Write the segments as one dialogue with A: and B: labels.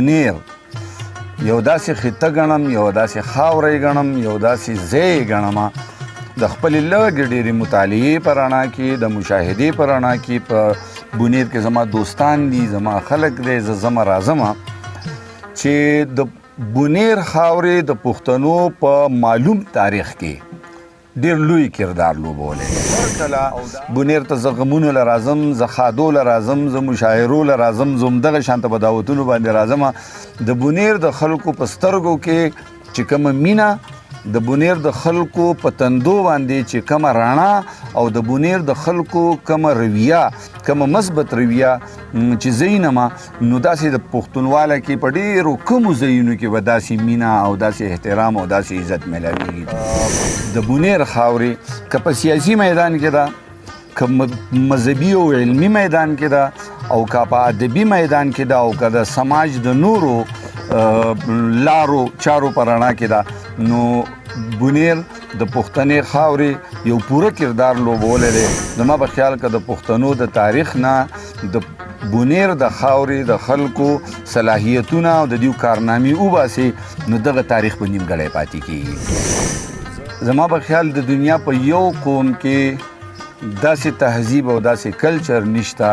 A: بونیر یو داسې خطه ګڼم، یو داسې خاوره یې ګڼم، یو داسې ځای یې ګڼم د خپلې لږې ډېرې مطالعې په رڼا کې، د مشاهدې په رڼا کې. په بونیر کې زما دوستان دي، زما خلک دی، زه ځمه راځمه چې د بونیر خاورې د پښتنو په معلوم تاریخ کې ډېر لوی کردار لوبولی. هر کله بونیر ته زه غمونو له راځم، زه ښادو له راځم، زه مشاعرو له راځم، زه همدغه شانته په دعوتونو باندې راځم. د بونیر د خلکو په سترګو کې چې کومه مینه، د بونیر د خلکو په تندو باندې چې کومه رڼا، او د بونیر د خلکو کومه رویه، کومه مثبت رویه چې زه وینم، نو داسې د پښتونواله کې په ډېرو کمو ځایونو کې به داسې مینه او داسې احترام او داسې عزت میلاویږي. د بونیر خاورې که په سیاسي میدان کې ده، که مذهبي او علمي میدان کې ده، او که په ادبي میدان کې ده، او که د سماج د نورو لارو چارو په رڼا کې ده، نو بونیر د پښتنې خاورې یو پوره کردار لوبولی دی. زما په خیال که د پښتنو د تاریخ نه د بونیر د خاورې د خلکو صلاحیتونه او د دیو کارنامې وباسي، نو دغه تاریخ به نیمګړی پاتې کېږي. زما په خیال د دنیا په یو قوم کې داسې تهذیب او داسې کلچر نشته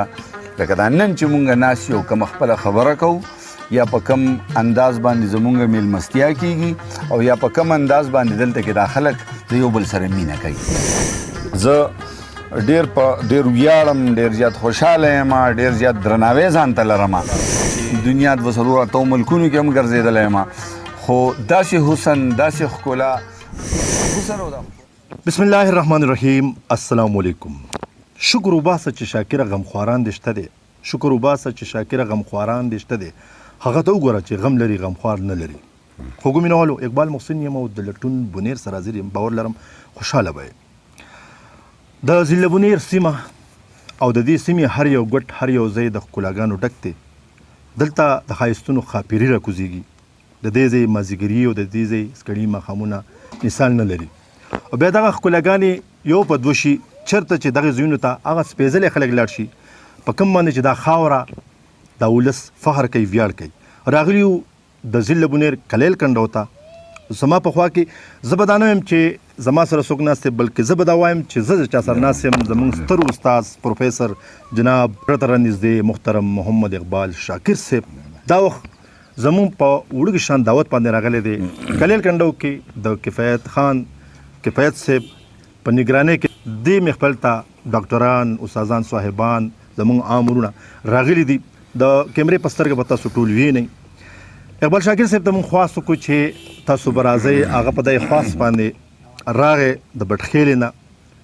A: لکه دا نن چې مونږ ناست یو، کومه خپله خبره کوو یا په کم انداز باندې زمونږ میلمستیا کیږي، او یا په کم انداز باندې دلته کې دا خلک د یو بل سره مینه کوي. زه ډېر ویاړم، ډېر زیات خوشحاله یم، ډېر زیات درناوی ځان ته لرم. دنیا د 200 ملکونو کې هم ګرځېدلی یم، خو داسې حسن، داسې ښکلا
B: بسم الله الرحمن الرحیم. السلام علیکم. شکر وباسه چې شاکره غمخواران دې شته دی، شکر وباسه چې شاکره غمخواران دې شته دی. هغه ته وګوره چې غم لري غمخوار نه لري. خوږو مینوالو، اقبال محسن یم او د لټون بونیر سره حاضر یم. باور لرم خوشحاله به یې. د ضلع بونیر سیمه او د دې سیمې هر یو ګوټ، هر یو ځای د ښکلاګانو ډک دی. دلته د ښایستونو ښاپیري راکوزېږي. د دې ځای مازدیګري او د دې ځای سکړي ماښامونه مثال نه لري. او بیا دغه ښکلاګانې یو په دوه شي، چېرته چې دغه ځایونو ته هغه سپېڅلی خلک لاړ شي، په کوم باندې چې دا خاوره دا ولس فخر کوي، ویاړ کوي. راغلي یو د ضلع بونیر کلیل کنډو ته. زما په خوا کې زه به دا نه وایم چې زما سره څوک ناست دی، بلکې زه به دا وایم چې زه د چا سره ناست یم. زموږ ستر استاذ پروفیسر جناب راته رانږدې محترم محمد اقبال شاکر صاحب دا وخت زموږ په وړوکي شان دعوت باندې راغلی دی. کلیل کنډو کې د کفایت خان کفایت صاحب په نگرانۍ کې دې محفل ته ډاکټران، استادان، صاحبان، زموږ عام وروڼه راغلي دي. د کیمرې په سترګه به تاسو ټول وینئ. اقبال شاکر صاحب ته موږ خواست وکړو چې تاسو به راځئ. هغه په دې خواست باندې راغی د بټخېلې نه.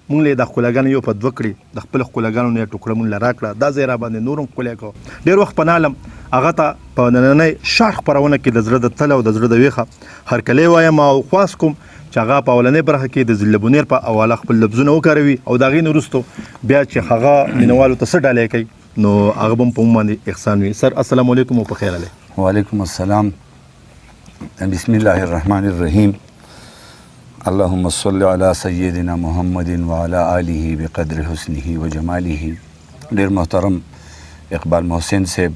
B: مونږ له د ښکلاګانو یو په دوه کړي، د خپل ښکلاګانو نه ټوکړه مونږ له راکړه. دا ځای را باندې نور هم ښکلی کړو. ډېر وخت په نالم هغه ته په نننۍ شارټ خپرونه کې د زړه د تله او د زړه د ویښه هرکلی وایم، او خواست کوم چې هغه په اولنۍ برخه کې د ضلع بونیر په حواله خپل لفظونه وکاروي، او د هغې نه وروستو بیا چې هغه مینوالو ته څه ډالۍ کوي نو هغه به هم په موږ باندې احسان وي. سر السلام علیکم او په خیر علی.
A: وعلیکم السلام. بسم الله الرحمن الرحیم. اللهم صل علی سیدنا محمد وعلى آله بقدر حسنه وجماله. ډېر محترم اقبال محسن صاحب،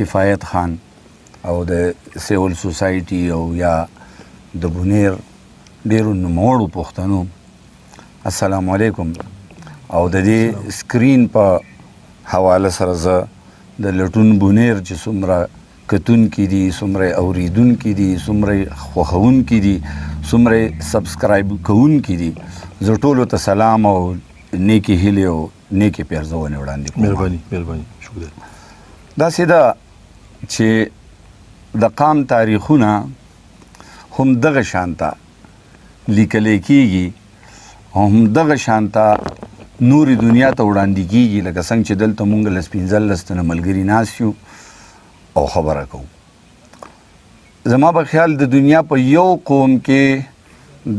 A: کفایت خان او د سیول سوسایټي او یا د بونیر ډېرو نوموړو پښتنو السلام علیکم. او د دې سکرین په حواله سره زه د لټون بونیر چې څومره کتونکي دي، څومره اوریدونکي دي، څومره خوښونکي دي، څومره سبسکرایب کوونکي دي، زه ټولو ته سلام او نیکې هیلې او نیکې پیرزونې وړاندې کوم.
B: مهرباني شکریه.
A: داسې ده چې د قام تاریخونه هم دغه شانته لیکلی کېږي، هم دغه شانته نورې دنیا ته وړاندې کېږي، لکه څنګه چې دلته مونږ لس 15 تنه ملګري ناست یو او خبره کوو. زما په خیال د دنیا په یو قوم کې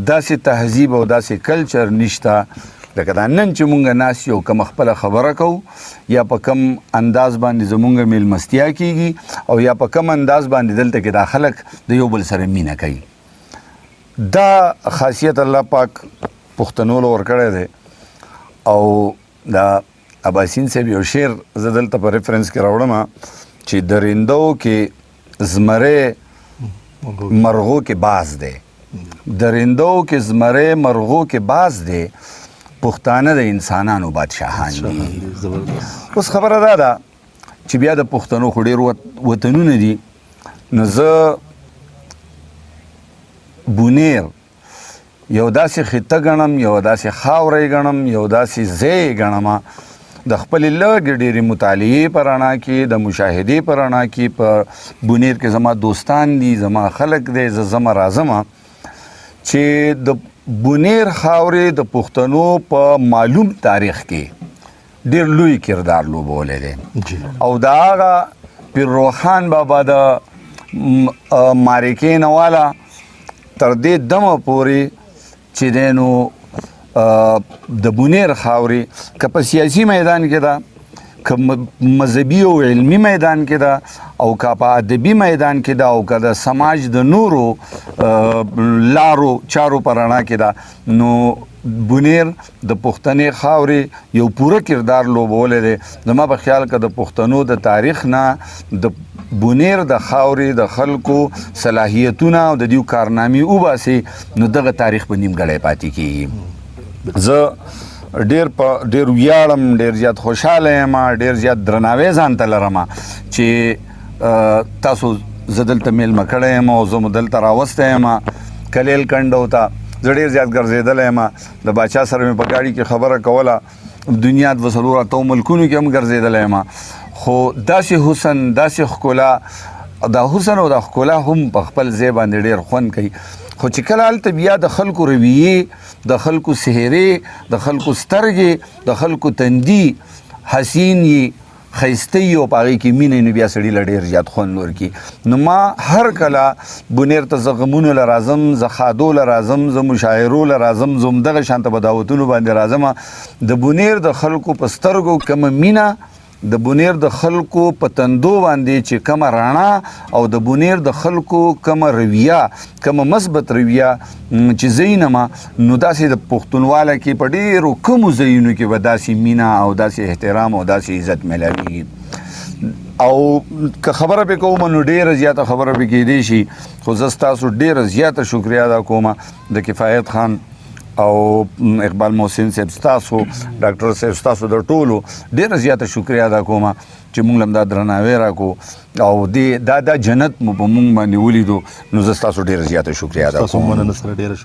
A: داسې تهذیب او داسې کلچر نشته لکه دا نن چې مونږ ناست یو، کوم خپله خبره کوو یا په کم انداز باندې زمونږ میلمستیا کېږي، او یا په کم انداز باندې دلته کې دا خلک د یو بل سره مینه کوي. دا خاصیت الله پاک پښتنو له ورکړی دی. او دا اباسین صاحب یو شعر زه دلته په ریفرنس کې راوړم چې درندو کې زمری مرغو کې باز دی، درندو کې زمری مرغو کې باز دی، پښتانه د انسانانو بادشاهان دي. اوس خبره دا ده چې بیا د پښتنو خو ډېر وطنونه دي، نو زه بونیر یو داسې خطه ګڼم، یو داسې خاوره ګڼم، یو داسې ځای ګڼم د خپلې لږې ډېرې مطالعې په رڼا کې، د مشاهدې په رڼا کې. په بونیر کې زما دوستان دي، زما خلک دی، زه ځمه راځمه چې د بونیر خاورې د پښتنو په معلوم تاریخ کې ډېر لوی کردار لوبولی دی. او د هغه پیر روخان بابا د مارکې نه والا تر دې دمه پورې چې دی نو د بونیر خاورې که په سیاسي میدان کې ده، که مذهبي او علمي میدان کې ده، او که په ادبي میدان کې ده، او که د سماج د نورو لارو چارو په رڼا کې ده، نو بونیر د پښتنې خاورې یو پوره کردار لوبولی دی. زما په خیال که د پښتنو د تاریخ نه د بونیر د خاورې د خلکو صلاحیتونه او د دیو کارنامې وباسي، نو دغه تاریخ به نیمګړی پاتې کېږي. زه ډېر ویاړم، ډېر زیات خوشحاله یم، ډېر زیات درناوی ځان ته لرم چې تاسو زه دلته میلمه کړی یم او زه مو دلته راوستی یم کلیل کنډو ته. زه ډېر زیات ګرځېدلی یم، د باچا سره مې په ګاډي کې خبره کوله، دنیا د 200 ملکونو کې هم ګرځېدلی یم، خو داسې حسن، داسې ښکلا، دا حسن او دا ښکلا هم په خپل ځای باندې ډېر خوند کوي. خو چې کله هلته بیا د خلکو رویې، د خلکو څهرې، د خلکو سترګې، د خلکو تندي حسین یي، ښایسته یي او په هغې کې مینه، نو بیا سړي له ډېر زیات خوند ورکړي. نو ما هر کله بونیر ته زه غمونو له راځم، زه ښادو له راځم، زه مشاعرو له راځم، زه همدغه شانته په دعوتونو باندې راځم. د بونیر د خلکو په سترګو کومه مینه، د بونیر د خلکو په تندو باندې چې کومه رڼا، او د بونیر د خلکو کومه رویه، کومه مثبت رویه چې زه وینم، نو داسې د پښتونواله کې په ډېرو کمو ځایونو کې به داسې مینه او داسې احترام او داسې عزت میلاویږي. او که خبره پې کوم نو ډېره زیاته خبره پې کېدی شي، خو زه ستاسو ډېره زیاته شکریه ادا کوم، د کفایت خان او اقبال محسن صاحب ستاسو، ډاکټر صاحب ستاسو د ټولو ډېره زیاته شکریه ادا کوم چې موږ هم دا درناوی راکړو او دا جنت مو په موږ باندې ولیدو، نو زه ستاسو ډېره زیاته شکریه ادا کوم.
B: ستاسو مننه سره ډېره